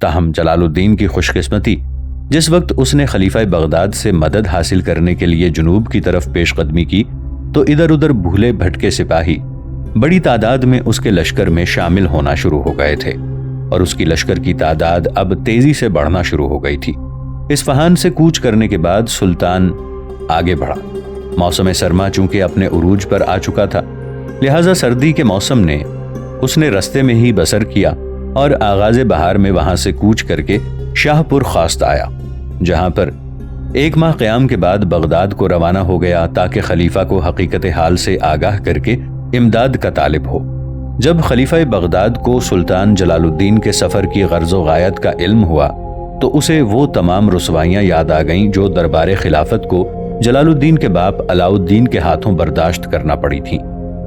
تاہم جلال الدین کی خوش قسمتی، جس وقت اس نے خلیفہ بغداد سے مدد حاصل کرنے کے لیے جنوب کی طرف پیش قدمی کی تو ادھر ادھر بھولے بھٹکے سپاہی بڑی تعداد میں اس کے لشکر میں شامل ہونا شروع ہو گئے تھے، اور اس کی لشکر کی تعداد اب تیزی سے بڑھنا شروع ہو گئی تھی۔ اصفہان سے کوچ کرنے کے بعد سلطان آگے بڑھا۔ موسم سرما چونکہ اپنے عروج پر آ چکا تھا، لہٰذا سردی کے موسم نے اس نے رستے میں ہی بسر کیا اور آغاز بہار میں وہاں سے کوچ کر کے شاہ پور خواست آیا، جہاں پر 1 ماہ قیام کے بعد بغداد کو روانہ ہو گیا تاکہ خلیفہ کو حقیقت حال سے آگاہ کر کے امداد کا طالب ہو۔ جب خلیفہ بغداد کو سلطان جلال الدین کے سفر کی غرض و غایت کا علم ہوا تو اسے وہ تمام رسوائیاں یاد آ گئیں جو دربار خلافت کو جلال الدین کے باپ علاؤ الدین کے ہاتھوں برداشت کرنا پڑی تھیں۔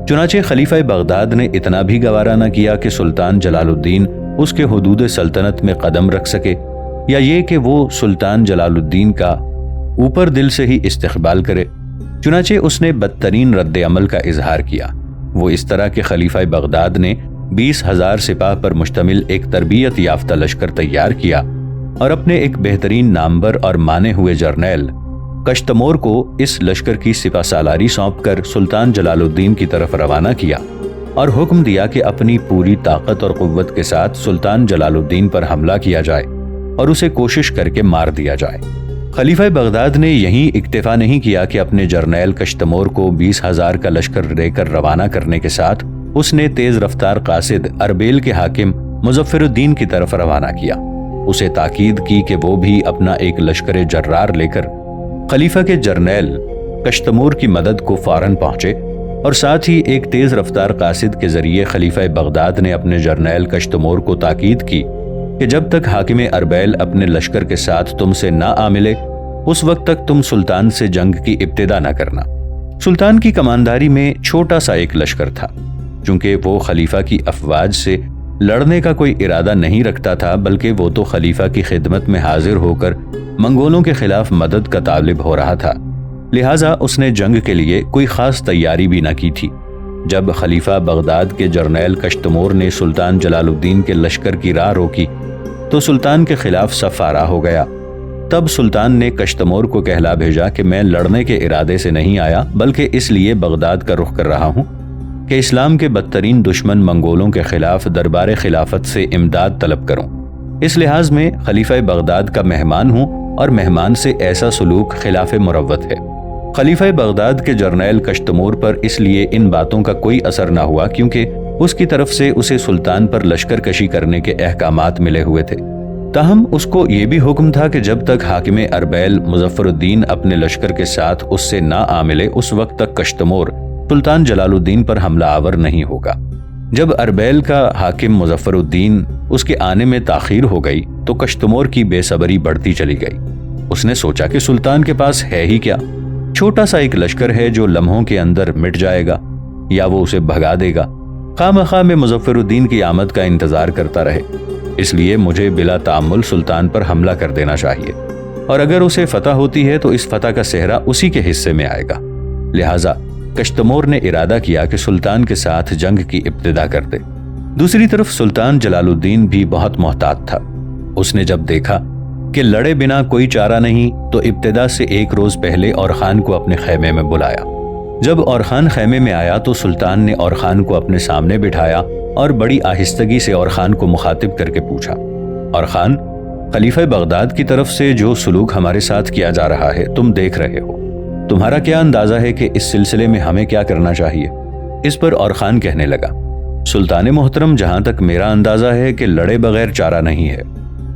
چنانچہ خلیفہ بغداد نے اتنا بھی گوارا نہ کیا کہ سلطان جلال الدین اس کے حدود سلطنت میں قدم رکھ سکے، یا یہ کہ وہ سلطان جلال الدین کا اوپر دل سے ہی استقبال کرے۔ چنانچہ اس نے بدترین رد عمل کا اظہار کیا۔ وہ اس طرح کہ خلیفہ بغداد نے 20,000 سپاہ پر مشتمل ایک تربیت یافتہ لشکر تیار کیا اور اپنے ایک بہترین نامور اور مانے ہوئے جرنیل کشتمور کو اس لشکر کی سپہ سالاری سونپ کر سلطان جلال الدین کی طرف روانہ کیا اور حکم دیا کہ اپنی پوری طاقت اور قوت کے ساتھ سلطان جلال الدین پر حملہ کیا جائے اور اسے کوشش کر کے مار دیا جائے۔ خلیفہ بغداد نے یہیں اکتفا نہیں کیا کہ اپنے جرنیل کشتمور کو 20,000 کا لشکر لے کر روانہ کرنے کے ساتھ اس نے تیز رفتار قاصد اربیل کے حاکم مظفر الدین کی طرف روانہ کیا۔ اسے تاکید کی کہ وہ بھی اپنا ایک لشکر جرار لے کر خلیفہ کے جرنیل کشتمور کی مدد کو فوراً پہنچے، اور ساتھ ہی ایک تیز رفتار قاصد کے ذریعے خلیفہ بغداد نے اپنے جرنیل کشتمور کو تاکید کی کہ جب تک حاکم اربیل اپنے لشکر کے ساتھ تم سے نہ آ ملے اس وقت تک تم سلطان سے جنگ کی ابتدا نہ کرنا۔ سلطان کی کمانداری میں چھوٹا سا ایک لشکر تھا، چونکہ وہ خلیفہ کی افواج سے لڑنے کا کوئی ارادہ نہیں رکھتا تھا، بلکہ وہ تو خلیفہ کی خدمت میں حاضر ہو کر منگولوں کے خلاف مدد کا طالب ہو رہا تھا، لہٰذا اس نے جنگ کے لیے کوئی خاص تیاری بھی نہ کی تھی۔ جب خلیفہ بغداد کے جرنیل کشتمور نے سلطان جلال الدین کے لشکر کی راہ روکی تو سلطان کے خلاف صف آرا ہو گیا۔ تب سلطان نے کشتمور کو کہلا بھیجا کہ میں لڑنے کے ارادے سے نہیں آیا، بلکہ اس لیے بغداد کا رخ کر رہا ہوں کہ اسلام کے بدترین دشمن منگولوں کے خلاف دربار خلافت سے امداد طلب کروں۔ اس لحاظ میں خلیفہ بغداد کا مہمان ہوں اور مہمان سے ایسا سلوک خلاف مروت ہے۔ خلیفہ بغداد کے جرنیل کشتمور پر اس لیے ان باتوں کا کوئی اثر نہ ہوا کیونکہ اس کی طرف سے اسے سلطان پر لشکر کشی کرنے کے احکامات ملے ہوئے تھے۔ تاہم اس کو یہ بھی حکم تھا کہ جب تک حاکم اربیل مظفر الدین اپنے لشکر کے ساتھ اس سے نہ آ ملے اس وقت تک کشتمور سلطان جلال الدین پر حملہ آور نہیں ہوگا۔ جب اربیل کا حاکم مظفر الدین اس کے آنے میں تاخیر ہو گئی تو کشتمور کی بے صبری بڑھتی چلی گئی۔ اس نے سوچا کہ سلطان کے پاس ہے ہی کیا، چھوٹا سا ایک لشکر ہے جو لمحوں کے اندر مٹ جائے گا یا وہ اسے بھگا دے گا، خواہ مخواہ میں مظفر الدین کی آمد کا انتظار کرتا رہے، اس لیے مجھے بلا تعمل سلطان پر حملہ کر دینا چاہیے، اور اگر اسے فتح ہوتی ہے تو اس فتح کا صحرا اسی کے حصے میں آئے گا۔ لہٰذا کشتمور نے ارادہ کیا کہ سلطان کے ساتھ جنگ کی ابتدا کر دے۔ دوسری طرف سلطان جلال الدین بھی بہت محتاط تھا۔ اس نے جب دیکھا کہ لڑے بنا کوئی چارہ نہیں تو ابتدا سے 1 روز پہلے اور خان کو اپنے خیمے میں بلایا۔ جب اور خان خیمے میں آیا تو سلطان نے اور خان کو اپنے سامنے بٹھایا اور بڑی آہستگی سے اور خان کو مخاطب کر کے پوچھا، اور خان، خلیفہ بغداد کی طرف سے جو سلوک ہمارے ساتھ کیا جا رہا ہے تم دیکھ رہے ہو، تمہارا کیا اندازہ ہے کہ اس سلسلے میں ہمیں کیا کرنا چاہیے؟ اس پر اور خان کہنے لگا، سلطان محترم، جہاں تک میرا اندازہ ہے کہ لڑے بغیر چارہ نہیں ہے۔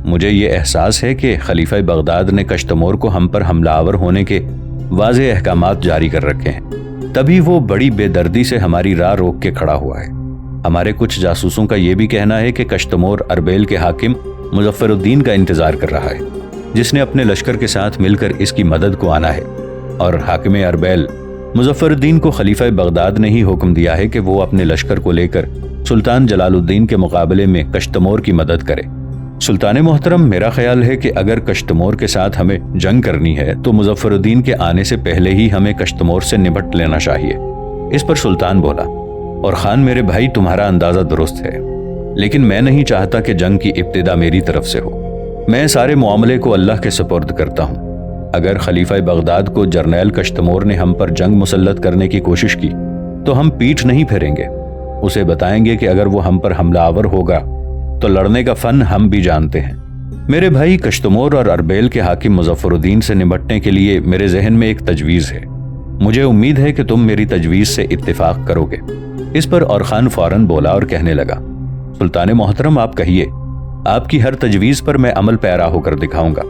مجھے یہ احساس ہے کہ خلیفہ بغداد نے کشتمور کو ہم پر حملہ آور ہونے کے واضح احکامات جاری کر رکھے ہیں، تبھی وہ بڑی بے دردی سے ہماری راہ روک کے کھڑا ہوا ہے۔ ہمارے کچھ جاسوسوں کا یہ بھی کہنا ہے کہ کشتمور اربیل کے حاکم مظفر الدین کا انتظار کر رہا ہے، جس نے اپنے لشکر کے ساتھ مل کر اس کی مدد کو آنا ہے، اور حاکم اربیل مظفر الدین کو خلیفہ بغداد نے ہی حکم دیا ہے کہ وہ اپنے لشکر کو لے کر سلطان جلال الدین کے مقابلے میں کشتمور کی مدد کرے۔ سلطان محترم، میرا خیال ہے کہ اگر کشتمور کے ساتھ ہمیں جنگ کرنی ہے تو مظفر الدین کے آنے سے پہلے ہی ہمیں کشتمور سے نپٹ لینا چاہیے۔ اس پر سلطان بولا، اور خان میرے بھائی، تمہارا اندازہ درست ہے، لیکن میں نہیں چاہتا کہ جنگ کی ابتدا میری طرف سے ہو۔ میں سارے معاملے کو اللہ کے سپرد کرتا ہوں۔ اگر خلیفہ بغداد کو جرنیل کشتمور نے ہم پر جنگ مسلط کرنے کی کوشش کی تو ہم پیٹھ نہیں پھیریں گے۔ اسے بتائیں گے کہ اگر وہ ہم پر حملہ آور ہوگا تو لڑنے کا فن ہم بھی جانتے ہیں۔ میرے بھائی کشتمور اور اربیل کے حاکم مظفر الدین سے نمٹنے کے لیے میرے ذہن میں ایک تجویز ہے۔ مجھے امید ہے کہ تم میری تجویز سے اتفاق کرو گے۔ اس پر اور خان فوراً بولا اور کہنے لگا، سلطان محترم آپ کہیے، آپ کی ہر تجویز پر میں عمل پیرا ہو کر دکھاؤں گا۔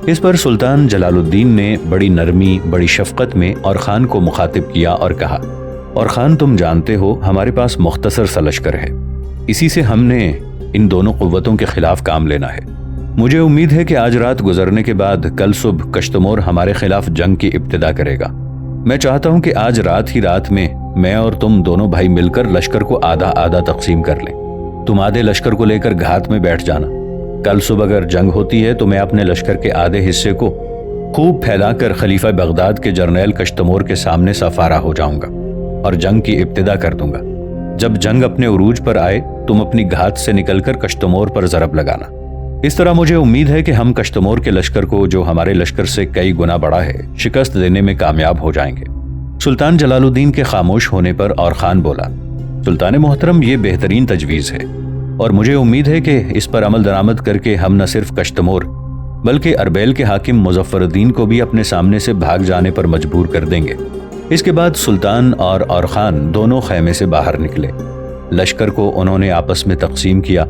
اس پر سلطان جلال الدین نے بڑی نرمی بڑی شفقت میں اور خان کو مخاطب کیا اور کہا، اور خان تم جانتے ہو ہمارے پاس مختصر سا لشکر ہے، اسی سے ہم نے ان دونوں قوتوں کے خلاف کام لینا ہے۔ مجھے امید ہے کہ آج رات گزرنے کے بعد کل صبح کشتمور ہمارے خلاف جنگ کی ابتدا کرے گا۔ میں چاہتا ہوں کہ آج رات ہی رات میں اور تم دونوں بھائی مل کر لشکر کو آدھا آدھا تقسیم کر لیں۔ تم آدھے لشکر کو لے کر گھات میں بیٹھ جانا۔ کل صبح اگر جنگ ہوتی ہے تو میں اپنے لشکر کے آدھے حصے کو خوب پھیلا کر خلیفہ بغداد کے جرنیل کشتمور کے سامنے سفارہ ہو جاؤں گا اور جنگ کی ابتدا کر دوں گا۔ جب جنگ اپنے عروج پر آئے تم اپنی گھات سے نکل کر کشتمور پر ضرب لگانا۔ اس طرح مجھے امید ہے کہ ہم کشتمور کے لشکر کو، جو ہمارے لشکر سے کئی گنا بڑا ہے، شکست دینے میں کامیاب ہو جائیں گے۔ سلطان جلال الدین کے خاموش ہونے پر اور خان بولا، سلطان محترم یہ بہترین تجویز ہے اور مجھے امید ہے کہ اس پر عمل درآمد کر کے ہم نہ صرف کشتمور بلکہ اربیل کے حاکم مظفر الدین کو بھی اپنے سامنے سے بھاگ جانے پر مجبور کر دیں گے۔ اس کے بعد سلطان اور خان دونوں خیمے سے باہر نکلے۔ لشکر کو انہوں نے آپس میں تقسیم کیا۔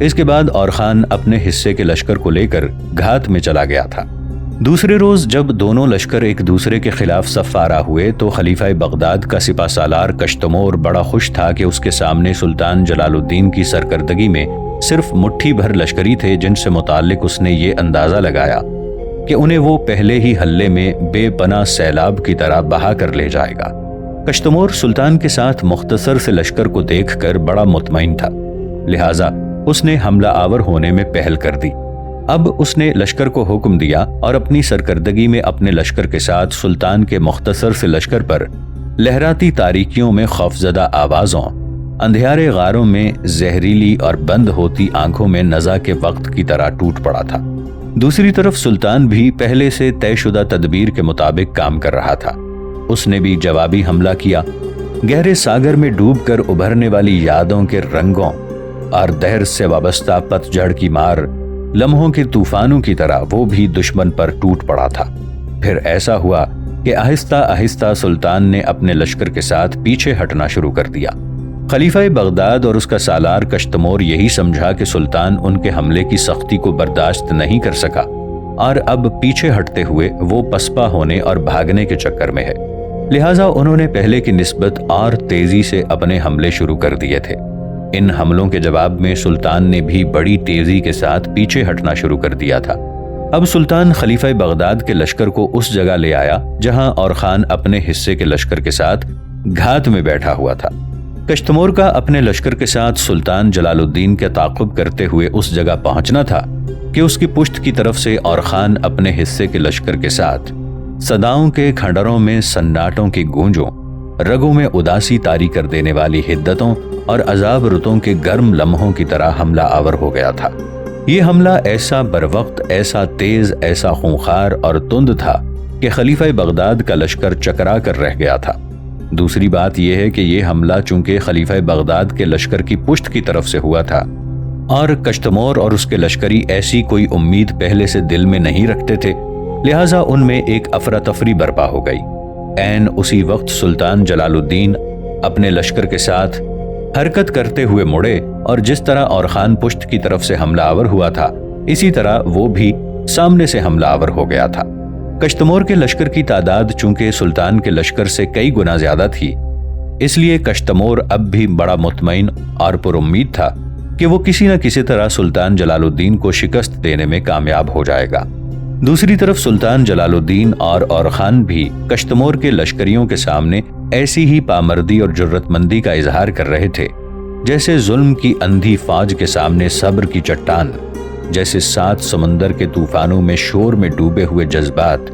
اس کے بعد اور خان اپنے حصے کے لشکر کو لے کر گھات میں چلا گیا تھا۔ دوسرے روز جب دونوں لشکر ایک دوسرے کے خلاف صفارہ ہوئے تو خلیفہ بغداد کا سپہ سالار کشتمور بڑا خوش تھا کہ اس کے سامنے سلطان جلال الدین کی سرکردگی میں صرف مٹھی بھر لشکری تھے، جن سے متعلق اس نے یہ اندازہ لگایا کہ انہیں وہ پہلے ہی حلے میں بے پناہ سیلاب کی طرح بہا کر لے جائے گا۔ کشتمور سلطان کے ساتھ مختصر سے لشکر کو دیکھ کر بڑا مطمئن تھا، لہٰذا اس نے حملہ آور ہونے میں پہل کر دی۔ اب اس نے لشکر کو حکم دیا اور اپنی سرکردگی میں اپنے لشکر کے ساتھ سلطان کے مختصر سے لشکر پر لہراتی تاریکیوں میں خوفزدہ آوازوں، اندھیارے غاروں میں زہریلی اور بند ہوتی آنکھوں میں نزع کے وقت کی طرح ٹوٹ پڑا تھا۔ دوسری طرف سلطان بھی پہلے سے طے شدہ تدبیر کے مطابق کام کر رہا تھا۔ اس نے بھی جوابی حملہ کیا۔ گہرے ساگر میں ڈوب کر ابھرنے والی یادوں کے رنگوں اور دہر سے وابستہ پت جھڑ کی مار لمحوں کے طوفانوں کی طرح وہ بھی دشمن پر ٹوٹ پڑا تھا۔ پھر ایسا ہوا کہ آہستہ آہستہ سلطان نے اپنے لشکر کے ساتھ پیچھے ہٹنا شروع کر دیا۔ خلیفہ بغداد اور اس کا سالار کشتمور یہی سمجھا کہ سلطان ان کے حملے کی سختی کو برداشت نہیں کر سکا اور اب پیچھے ہٹتے ہوئے وہ پسپا ہونے اور بھاگنے کے چکر میں ہے، لہٰذا انہوں نے پہلے کی نسبت اور تیزی سے اپنے حملے شروع کر دیے تھے۔ ان حملوں کے جواب میں سلطان نے بھی بڑی تیزی کے ساتھ پیچھے ہٹنا شروع کر دیا تھا۔ اب سلطان خلیفہ بغداد کے لشکر کو اس جگہ لے آیا جہاں اور خان اپنے حصے کے لشکر کے ساتھ گھات میں بیٹھا ہوا تھا۔ کشتمور کا اپنے لشکر کے ساتھ سلطان جلال الدین کے تعاقب کرتے ہوئے اس جگہ پہنچنا تھا کہ اس کی پشت کی طرف سے اور خان اپنے حصے کے لشکر کے ساتھ صداؤں کے کھنڈروں میں سناٹوں کی گونجوں، رگوں میں اداسی طاری کر دینے والی حدتوں اور عذاب رتوں کے گرم لمحوں کی طرح حملہ آور ہو گیا تھا۔ یہ حملہ ایسا بروقت، ایسا تیز، ایسا خونخوار اور تند تھا کہ خلیفہ بغداد کا لشکر چکرا کر رہ گیا تھا۔ دوسری بات یہ ہے کہ یہ حملہ چونکہ خلیفہ بغداد کے لشکر کی پشت کی طرف سے ہوا تھا اور کشتمور اور اس کے لشکری ایسی کوئی امید پہلے سے دل میں نہیں رکھتے تھے، لہٰذا ان میں ایک افراتفری برپا ہو گئی۔ عین اسی وقت سلطان جلال الدین اپنے لشکر کے ساتھ حرکت کرتے ہوئے مڑے اور جس طرح اور خان پشت کی طرف سے حملہ آور ہوا تھا اسی طرح وہ بھی سامنے سے حملہ آور ہو گیا تھا۔ کشتمور کے لشکر کی تعداد چونکہ سلطان کے لشکر سے کئی گنا زیادہ تھی، اس لیے کشتمور اب بھی بڑا مطمئن اور پر امید تھا کہ وہ کسی نہ کسی طرح سلطان جلال الدین کو شکست دینے میں کامیاب ہو جائے گا۔ دوسری طرف سلطان جلال الدین اور خان بھی کشتمور کے لشکریوں کے سامنے ایسی ہی پامردی اور جرت مندی کا اظہار کر رہے تھے جیسے ظلم کی اندھی فوج کے سامنے صبر کی چٹان، جیسے 7 سمندر کے طوفانوں میں شور میں ڈوبے ہوئے جذبات۔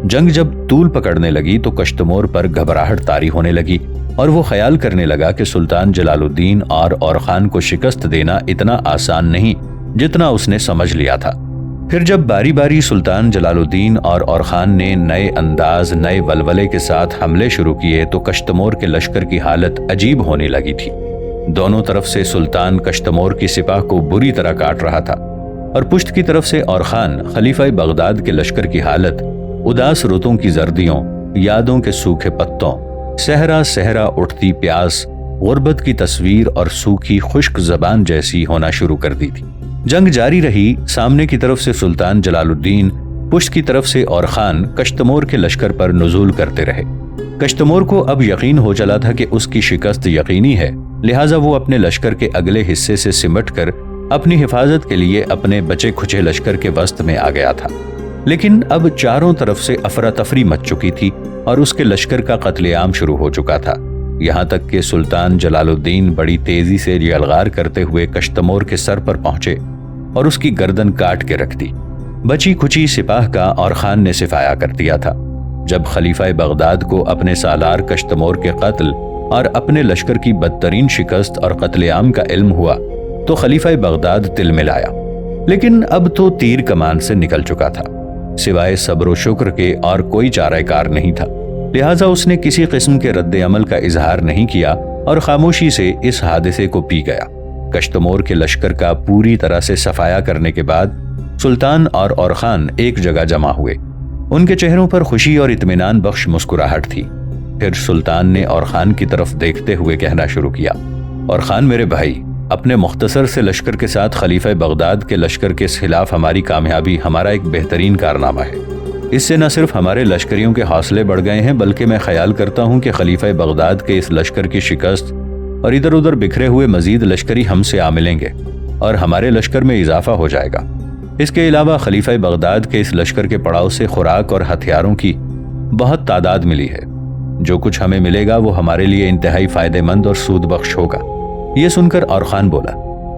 جنگ جب طول پکڑنے لگی تو کشتمور پر گھبراہٹ طاری ہونے لگی اور وہ خیال کرنے لگا کہ سلطان جلال الدین اور خان کو شکست دینا اتنا آسان نہیں جتنا اس نے سمجھ لیا تھا۔ پھر جب باری باری سلطان جلال الدین اور خان نے نئے انداز، نئے ولولے کے ساتھ حملے شروع کیے تو کشتمور کے لشکر کی حالت عجیب ہونے لگی تھی۔ دونوں طرف سے سلطان کشتمور کی سپاہ کو بری طرح کاٹ رہا تھا، اور پشت کی طرف سے اور خان خلیفہ بغداد کے لشکر کی حالت اداس رتوں کی زردیوں، یادوں کے سوکھے پتوں، صحرا صحرا اٹھتی پیاس، غربت کی تصویر اور سوکھی خشک زبان جیسی ہونا شروع کر دی تھی۔ جنگ جاری رہی۔ سامنے کی طرف سے سلطان جلال الدین، پشت کی طرف سے اور خان کشتمور کے لشکر پر نزول کرتے رہے۔ کشتمور کو اب یقین ہو چلا تھا کہ اس کی شکست یقینی ہے، لہٰذا وہ اپنے لشکر کے اگلے حصے سے سمٹ کر اپنی حفاظت کے لیے اپنے بچے کھچے لشکر کے وسط میں آ گیا تھا۔ لیکن اب چاروں طرف سے افراتفری مچ چکی تھی اور اس کے لشکر کا قتل عام شروع ہو چکا تھا، یہاں تک کہ سلطان جلال الدین بڑی تیزی سے یلغار کرتے ہوئے کشتمور کے سر پر پہنچے اور اس کی گردن کاٹ کے رکھ دی۔ بچی کھچی سپاہ کا اور خان نے صفایا کر دیا تھا۔ جب خلیفہ بغداد کو اپنے سالار کشتمور کے قتل اور اپنے لشکر کی بدترین شکست اور قتل عام کا علم ہوا تو خلیفہ بغداد تل ملایا، لیکن اب تو تیر کمان سے نکل چکا تھا، سوائے صبر و شکر کے اور کوئی چارہ کار نہیں تھا، لہٰذا اس نے کسی قسم کے رد عمل کا اظہار نہیں کیا اور خاموشی سے اس حادثے کو پی گیا۔ کشتمور کے لشکر کا پوری طرح سے صفایا کرنے کے بعد سلطان اور خان ایک جگہ جمع ہوئے۔ ان کے چہروں پر خوشی اور اطمینان بخش مسکراہٹ تھی۔ پھر سلطان نے اور خان کی طرف دیکھتے ہوئے کہنا شروع کیا، اور خان میرے بھائی، اپنے مختصر سے لشکر کے ساتھ خلیفہ بغداد کے لشکر کے خلاف ہماری کامیابی ہمارا ایک بہترین کارنامہ ہے۔ اس سے نہ صرف ہمارے لشکریوں کے حوصلے بڑھ گئے ہیں، بلکہ میں خیال کرتا ہوں کہ خلیفہ بغداد کے اس لشکر کی شکست اور ادھر ادھر بکھرے ہوئے مزید لشکری ہم سے آ ملیں گے اور ہمارے لشکر میں اضافہ ہو جائے گا۔ اس کے علاوہ خلیفہ بغداد کے اس لشکر کے پڑاؤ سے خوراک اور ہتھیاروں کی بہت تعداد ملی ہے۔ جو کچھ ہمیں ملے گا وہ ہمارے لیے انتہائی فائدہ مند اور سود بخش ہوگا۔ یہ سن کر اور خان بولا،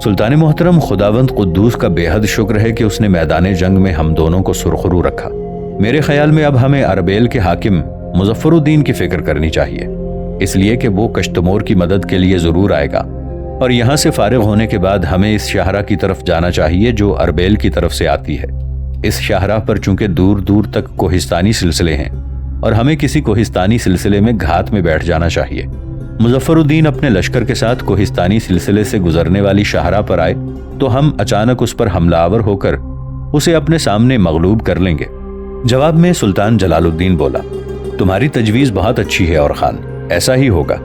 سلطان محترم، خداوند قدوس کا بے حد شکر ہے کہ اس نے میدان جنگ میں ہم دونوں کو سرخرو رکھا۔ میرے خیال میں اب ہمیں اربیل کے حاکم مظفر الدین کی فکر کرنی چاہیے، اس لیے کہ وہ کشتمور کی مدد کے لیے ضرور آئے گا، اور یہاں سے فارغ ہونے کے بعد ہمیں اس شاہراہ کی طرف جانا چاہیے جو اربیل کی طرف سے آتی ہے۔ اس شاہراہ پر چونکہ دور دور تک کوہستانی سلسلے ہیں اور ہمیں کسی کوہستانی سلسلے میں گھات میں بیٹھ جانا چاہیے۔ مظفر الدین اپنے لشکر کے ساتھ کوہستانی سلسلے سے گزرنے والی شاہراہ پر آئے تو ہم اچانک اس پر حملہ آور ہو کر اسے اپنے سامنے مغلوب کر لیں گے۔ جواب میں سلطان جلال الدین بولا، تمہاری تجویز بہت اچھی ہے اور خان، ایسا ہی ہوگا،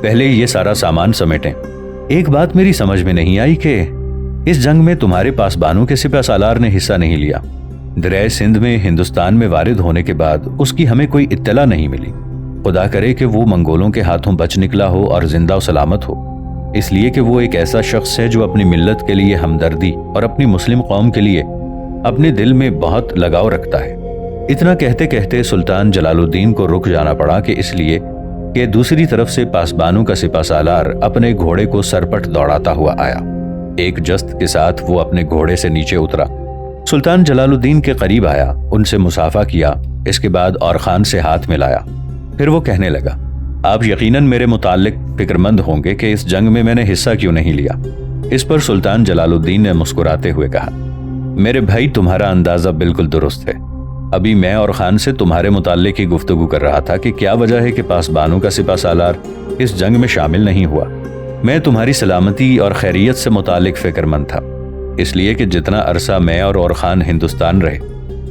پہلے یہ سارا سامان سمیٹیں۔ ایک بات میری سمجھ میں نہیں آئی کہ اس جنگ میں تمہارے پاسبانوں کے سپہ سالار نے حصہ نہیں لیا۔ دریائے سندھ میں ہندوستان میں وارد ہونے کے بعد اس کی ہمیں کوئی اطلاع نہیں ملی۔ خدا کرے کہ وہ منگولوں کے ہاتھوں بچ نکلا ہو اور زندہ و سلامت ہو، اس لیے کہ وہ ایک ایسا شخص ہے جو اپنی ملت کے لیے ہمدردی اور اپنی مسلم قوم کے لیے اپنے دل میں بہت لگاؤ رکھتا ہے۔ اتنا کہتے کہتے سلطان جلال الدین کو رک جانا پڑا کہ اس لیے کہ دوسری طرف سے پاسبانوں کا سپہ سالار اپنے گھوڑے کو سرپٹ دوڑاتا ہوا آیا۔ ایک جست کے ساتھ وہ اپنے گھوڑے سے نیچے اترا، سلطان جلال الدین کے قریب آیا، ان سے مصافحہ کیا، اس کے بعد اور خان سے ہاتھ ملایا۔ پھر وہ کہنے لگا، آپ یقیناً میرے متعلق فکر مند ہوں گے کہ اس جنگ میں نے حصہ کیوں نہیں لیا۔ اس پر سلطان جلال الدین نے مسکراتے ہوئے کہا، میرے بھائی، تمہارا اندازہ بالکل درست ہے۔ ابھی میں اور خان سے تمہارے متعلق ہی گفتگو کر رہا تھا کہ کیا وجہ ہے کہ پاسبانوں کا سپہ سالار اس جنگ میں شامل نہیں ہوا۔ میں تمہاری سلامتی اور خیریت سے متعلق فکر مند تھا، اس لیے کہ جتنا عرصہ میں اور خان ہندوستان رہے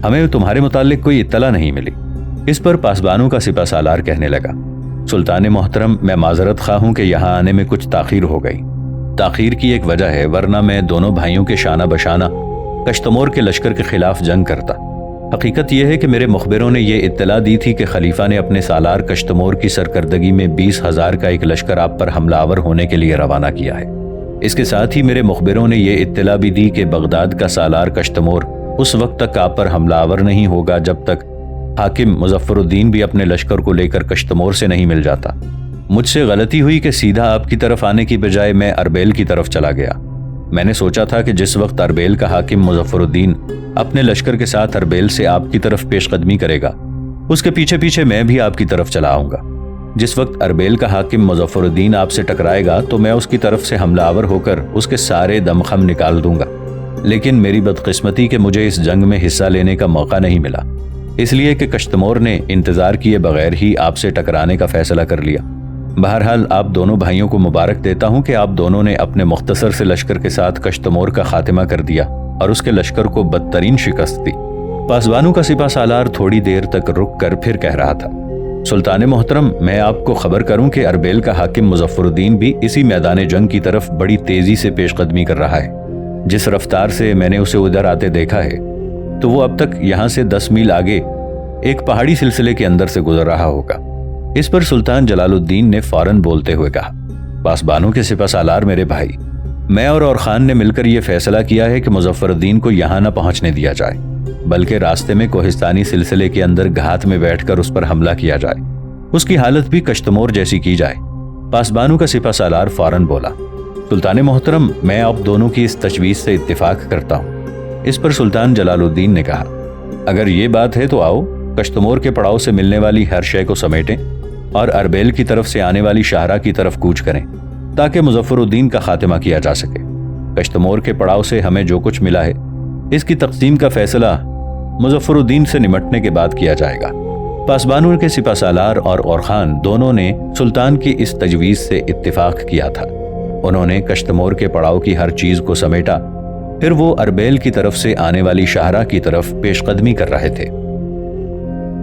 ہمیں تمہارے متعلق کوئی اطلاع نہیں ملی۔ اس پر پاسبانوں کا سپہ سالار کہنے لگا، سلطان محترم، میں معذرت خواہ ہوں کہ یہاں آنے میں کچھ تاخیر ہو گئی۔ تاخیر کی ایک وجہ ہے، ورنہ میں دونوں بھائیوں کے شانہ بشانہ کشتمور کے لشکر کے خلاف جنگ کرتا۔ حقیقت یہ ہے کہ میرے مخبروں نے یہ اطلاع دی تھی کہ خلیفہ نے اپنے سالار کشتمور کی سرکردگی میں 20,000 کا ایک لشکر آپ پر حملہ آور ہونے کے لیے روانہ کیا ہے۔ اس کے ساتھ ہی میرے مخبروں نے یہ اطلاع بھی دی کہ بغداد کا سالار کشتمور اس وقت تک آپ پر حملہ آور نہیں ہوگا جب تک حاکم مظفر الدین بھی اپنے لشکر کو لے کر کشتمور سے نہیں مل جاتا۔ مجھ سے غلطی ہوئی کہ سیدھا آپ کی طرف آنے کی بجائے میں اربیل کی طرف چلا گیا۔ میں نے سوچا تھا کہ جس وقت اربیل کا حاکم مظفر الدین اپنے لشکر کے ساتھ اربیل سے آپ کی طرف پیش قدمی کرے گا، اس کے پیچھے پیچھے میں بھی آپ کی طرف چلا آؤں گا۔ جس وقت اربیل کا حاکم مظفر الدین آپ سے ٹکرائے گا تو میں اس کی طرف سے حملہ آور ہو کر اس کے سارے دمخم نکال دوں گا، لیکن میری بدقسمتی کہ مجھے اس جنگ میں حصہ لینے کا موقع نہیں ملا، اس لیے کہ کشتمور نے انتظار کیے بغیر ہی آپ سے ٹکرانے کا فیصلہ کر لیا۔ بہرحال آپ دونوں بھائیوں کو مبارک دیتا ہوں کہ آپ دونوں نے اپنے مختصر سے لشکر کے ساتھ کشتمور کا خاتمہ کر دیا اور اس کے لشکر کو بدترین شکست دی۔ پاسبانوں کا سپہ سالار تھوڑی دیر تک رک کر پھر کہہ رہا تھا، سلطان محترم، میں آپ کو خبر کروں کہ اربیل کا حاکم مظفر الدین بھی اسی میدان جنگ کی طرف بڑی تیزی سے پیش قدمی کر رہا ہے۔ جس رفتار سے میں نے اسے ادھر آتے دیکھا ہے تو وہ اب تک یہاں سے 10 میل آگے ایک پہاڑی سلسلے کے اندر سے گزر رہا ہوگا۔ اس پر سلطان جلال الدین نے فوراً بولتے ہوئے کہا، پاسبانوں کے سپہ سالار میرے بھائی، میں اور خان نے مل کر یہ فیصلہ کیا ہے کہ مظفر الدین کو یہاں نہ پہنچنے دیا جائے، بلکہ راستے میں کوہستانی سلسلے کے اندر گھات میں بیٹھ کر اس پر حملہ کیا جائے، اس کی حالت بھی کشتمور جیسی کی جائے۔ پاسبانوں کا سپہ سالار فوراً بولا، سلطان محترم، میں آپ دونوں کی اس تجویز سے اتفاق کرتا ہوں۔ اس پر سلطان جلال الدین نے کہا، اگر یہ بات ہے تو آؤ کشتمور کے پڑاؤ سے ملنے والی ہر شے کو سمیٹیں اور اربیل کی طرف سے آنے والی شاہراہ کی طرف کوچ کریں تاکہ مظفر الدین کا خاتمہ کیا جا سکے۔ کشتمور کے پڑاؤ سے ہمیں جو کچھ ملا ہے اس کی تقسیم کا فیصلہ مظفر الدین سے نمٹنے کے بعد کیا جائے گا۔ پاسبانوں کے سپہ سالار اور خان دونوں نے سلطان کی اس تجویز سے اتفاق کیا تھا۔ انہوں نے کشتمور کے پڑاؤ کی ہر چیز کو سمیٹا، پھر وہ اربیل کی طرف سے آنے والی شاہراہ کی طرف پیش قدمی کر رہے تھے۔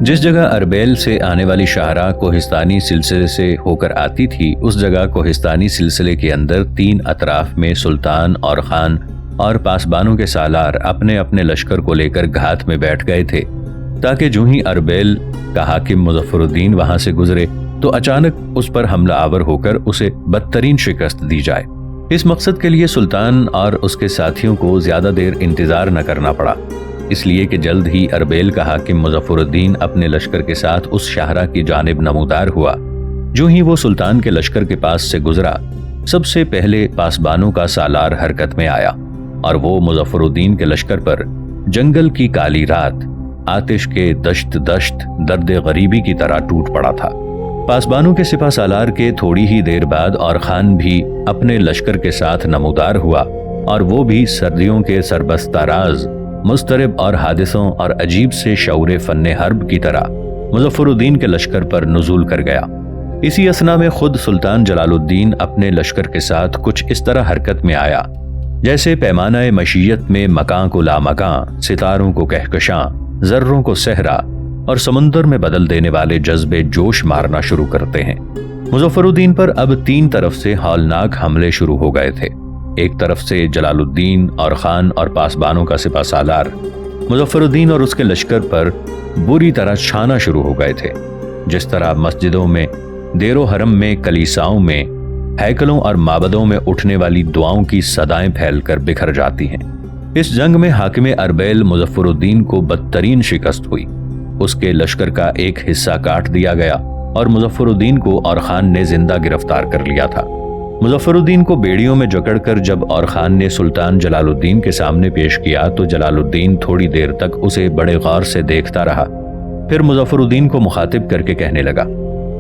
جس جگہ اربیل سے آنے والی شاہراہ کوہستانی سلسلے سے ہو کر آتی تھی، اس جگہ کوہستانی سلسلے کے اندر 3 اطراف میں سلطان اور خان اور پاسبانوں کے سالار اپنے اپنے لشکر کو لے کر گھات میں بیٹھ گئے تھے تاکہ جو ہی اربیل کا حاکم مظفر الدین وہاں سے گزرے تو اچانک اس پر حملہ آور ہو کر اسے بدترین شکست دی جائے۔ اس مقصد کے لیے سلطان اور اس کے ساتھیوں کو زیادہ دیر انتظار نہ کرنا پڑا، اس لیے کہ جلد ہی اربیل کا حاکم مظفر الدین اپنے لشکر کے ساتھ اس شاہراہ کی جانب نمودار ہوا۔ جو ہی وہ سلطان کے لشکر کے پاس سے گزرا، سب سے پہلے پاسبانوں کا سالار حرکت میں آیا اور وہ مظفر الدین کے لشکر پر جنگل کی کالی رات آتش کے دشت درد غریبی کی طرح ٹوٹ پڑا تھا۔ پاسبانوں کے سپہ سالار کے تھوڑی ہی دیر بعد اور خان بھی اپنے لشکر کے ساتھ نمودار ہوا، اور وہ بھی سردیوں کے سربستہ راز، مضطرب اور حادثوں اور عجیب سے شعور فن حرب کی طرح مظفر الدین کے لشکر پر نزول کر گیا۔ اسی اثنا میں خود سلطان جلال الدین اپنے لشکر کے ساتھ کچھ اس طرح حرکت میں آیا جیسے پیمانہ مشیت میں مکاں کو لامکاں، ستاروں کو کہکشاں، ذروں کو صحرا اور سمندر میں بدل دینے والے جذبے جوش مارنا شروع کرتے ہیں۔ مظفر الدین پر اب 3 طرف سے ہولناک حملے شروع ہو گئے تھے۔ ایک طرف سے جلال الدین اور خان اور پاسبانوں کا سپہ سالار مظفر الدین اور اس کے لشکر پر بری طرح چھانا شروع ہو گئے تھے، جس طرح مسجدوں میں، دیر و حرم میں، کلیساؤں میں، ہیکلوں اور معبدوں میں اٹھنے والی دعاؤں کی صدائیں پھیل کر بکھر جاتی ہیں۔ اس جنگ میں حاکم اربیل مظفر الدین کو بدترین شکست ہوئی۔ اس کے لشکر کا ایک حصہ کاٹ دیا گیا اور مظفر الدین کو اور خان نے زندہ گرفتار کر لیا تھا۔ مظفر الدین کو بیڑیوں میں جکڑ کر جب اور خان نے سلطان جلال الدین کے سامنے پیش کیا تو جلال الدین تھوڑی دیر تک اسے بڑے غور سے دیکھتا رہا، پھر مظفر الدین کو مخاطب کر کے کہنے لگا،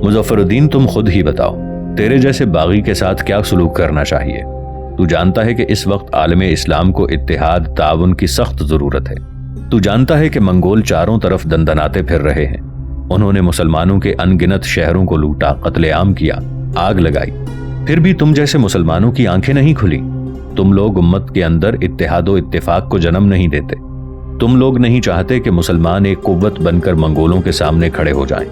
مظفر الدین تم خود ہی بتاؤ، تیرے جیسے باغی کے ساتھ کیا سلوک کرنا چاہیے؟ تو جانتا ہے کہ اس وقت عالم اسلام کو اتحاد تعاون کی سخت ضرورت ہے۔ تو جانتا ہے کہ منگول چاروں طرف دندناتے پھر رہے ہیں۔ انہوں نے مسلمانوں کے ان گنت شہروں کو لوٹا، قتل عام کیا، آگ لگائی، پھر بھی تم جیسے مسلمانوں کی آنکھیں نہیں کھلی۔ تم لوگ امت کے اندر اتحاد و اتفاق کو جنم نہیں دیتے۔ تم لوگ نہیں چاہتے کہ مسلمان ایک قوت بن کر منگولوں کے سامنے کھڑے ہو جائیں۔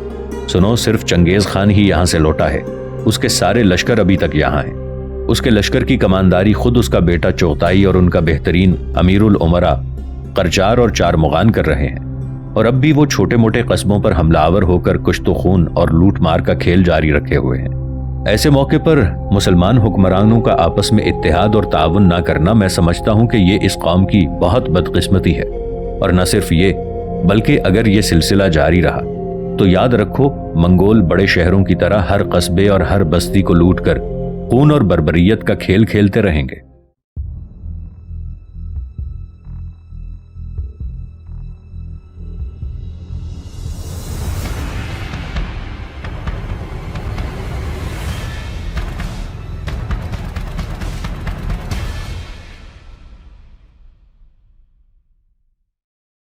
سنو، صرف چنگیز خان ہی یہاں سے لوٹا ہے، اس کے سارے لشکر ابھی تک یہاں ہیں۔ اس کے لشکر کی کمانداری خود اس کا بیٹا چغتائی اور ان کا بہترین امیر الامراء قرچار اور چارمغان کر رہے ہیں، اور اب بھی وہ چھوٹے موٹے قصبوں پر حملہ آور ہو کر کشت و خون اور لوٹ مار کا کھیل جاری رکھے ہوئے ہیں۔ ایسے موقع پر مسلمان حکمرانوں کا آپس میں اتحاد اور تعاون نہ کرنا، میں سمجھتا ہوں کہ یہ اس قوم کی بہت بدقسمتی ہے۔ اور نہ صرف یہ، بلکہ اگر یہ سلسلہ جاری رہا تو یاد رکھو، منگول بڑے شہروں کی طرح ہر قصبے اور ہر بستی کو لوٹ کر خون اور بربریت کا کھیل کھیلتے رہیں گے۔